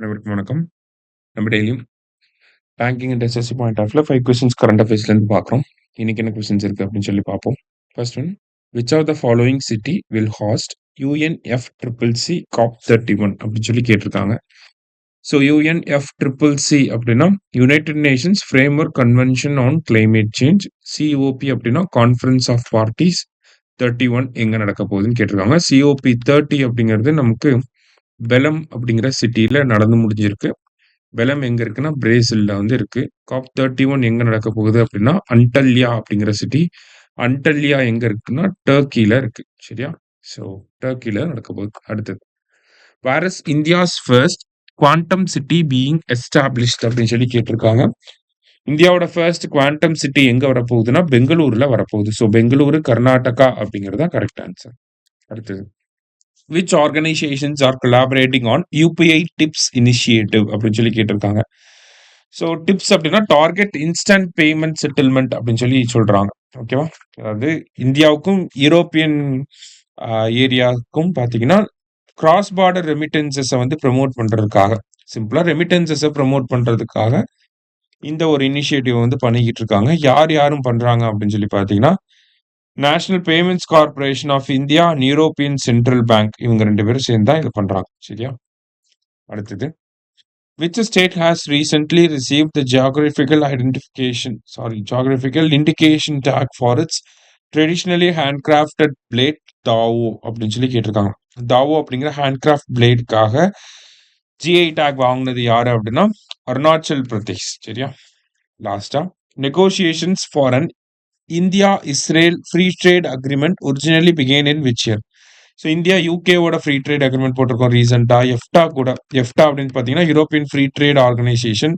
அனைவருக்கும் வணக்கம். நம்ம டெய்லியும் பேங்கிங் அண்ட் எஸ்எஸ்சி பாயிண்ட் ஆஃப்ல 5 கொஸ்டின்ஸ் கரண்ட் அஃபேர்ஸ்லேருந்து பார்க்குறோம். இன்னைக்கு என்ன கொஸ்டின்ஸ் இருக்கு அப்படின்னு சொல்லி பார்ப்போம். First one, which of the following city will host UNFCCC COP31 அப்படின்னு சொல்லி கேட்டிருக்காங்க. ஸோ UNFCCC அப்படின்னா United Nations Framework Convention on Climate Change. COP அப்படின்னா கான்ஃபரன்ஸ் ஆஃப் பார்ட்டிஸ் 31 எங்க நடக்க போகுதுன்னு கேட்டிருக்காங்க. COP 30 அப்படிங்கிறது நமக்கு பெலம் அப்படிங்கிற சிட்டியில நடந்து முடிஞ்சிருக்கு. பெலம் எங்க இருக்குன்னா பிரேசில்ல வந்து இருக்கு. COP 31 எங்க நடக்க போகுது அப்படின்னா அன்டல்யா அப்படிங்கிற சிட்டி. அன்டல்யா எங்க இருக்குன்னா டர்க்கில இருக்கு. சரியா? ஸோ டர்க்கில நடக்க போகுது. அடுத்தது, where is India's first quantum city being established அப்படின்னு சொல்லி கேட்டிருக்காங்க. இந்தியாவோட ஃபர்ஸ்ட் குவாண்டம் சிட்டி எங்க வரப்போகுதுன்னா பெங்களூர்ல வரப்போகுது. ஸோ பெங்களூரு கர்நாடகா அப்படிங்கிறது தான் கரெக்ட் ஆன்சர். அடுத்தது, which organizations are collaborating on UPI tips initiative அப்படின்னு சொல்லி கேட்டிருக்காங்க. ஸோ டிப்ஸ் அப்படின்னா டார்கெட் இன்ஸ்டன்ட் பேமெண்ட் செட்டில்மெண்ட் அப்படின்னு சொல்லி சொல்றாங்க. ஓகேவா? அதாவது இந்தியாவுக்கும் யூரோப்பியன் ஏரியாவுக்கும் பார்த்தீங்கன்னா கிராஸ் பார்டர் ரெமிட்டன்சஸை வந்து ப்ரமோட் பண்றதுக்காக, சிம்பிளா ரெமிட்டன்சஸை ப்ரமோட் பண்றதுக்காக இந்த ஒரு இனிஷியேட்டிவ் வந்து பண்ணிக்கிட்டு இருக்காங்க. யாரும் பண்றாங்க அப்படின்னு சொல்லி பார்த்தீங்கன்னா national payments corporation of India and European central bank, இவங்க 2 பேரும் சேர்ந்து தான் இது பண்றாங்க. சரியா? அடுத்தது, which state has recently received the geographical indication tag for its traditionally handcrafted blade Tao அப்படின்னு சொல்லி கேட்டிருக்காங்க. தாவோ அப்படிங்கிற ஹேண்ட்கிராஃப்ட் பிளேடுக்காக GI டேக் வாங்கினது யாரு அப்படின்னா அருணாச்சல் பிரதேஷ். சரியா? லாஸ்டா, negotiations for an India Israel free trade agreement originally began in which year? So India யூகேவோட ஃப்ரீ ட்ரேட் அக்ரிமெண்ட் போட்டிருக்கோம் ரீசெண்டாக. எஃப்டா கூட, எஃப்டா அப்படின்னு பார்த்தீங்கன்னா European free trade organisation.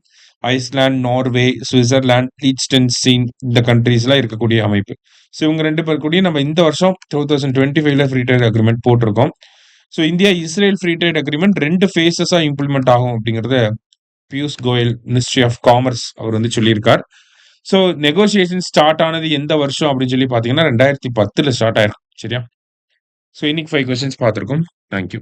Iceland, Norway, Switzerland, Liechtenstein இந்த கண்ட்ரீஸ்லாம் இருக்கக்கூடிய அமைப்பு. ஸோ இவங்க 2 பேர் கூடயும் நம்ம இந்த வருஷம் 2025ல ஃப்ரீ ட்ரேட் அக்ரிமெண்ட் போட்டிருக்கோம். So India Israel free trade agreement 2 ஃபேஸஸாக இம்ப்ளிமெண்ட் ஆகும் அப்படிங்கிறத Piyush Goyal, ministry of commerce, அவர் வந்து சொல்லியிருக்கார். ஸோ நெகோசியேஷன் ஸ்டார்ட் ஆனது எந்த வருஷம் அப்படின்னு சொல்லி பார்த்தீங்கன்னா 2010ல ஸ்டார்ட் ஆயிரும். சரியா? ஸோ இன்னைக்கு 5 கொஸ்டின்ஸ் பார்த்துருக்கோம். தேங்க்யூ.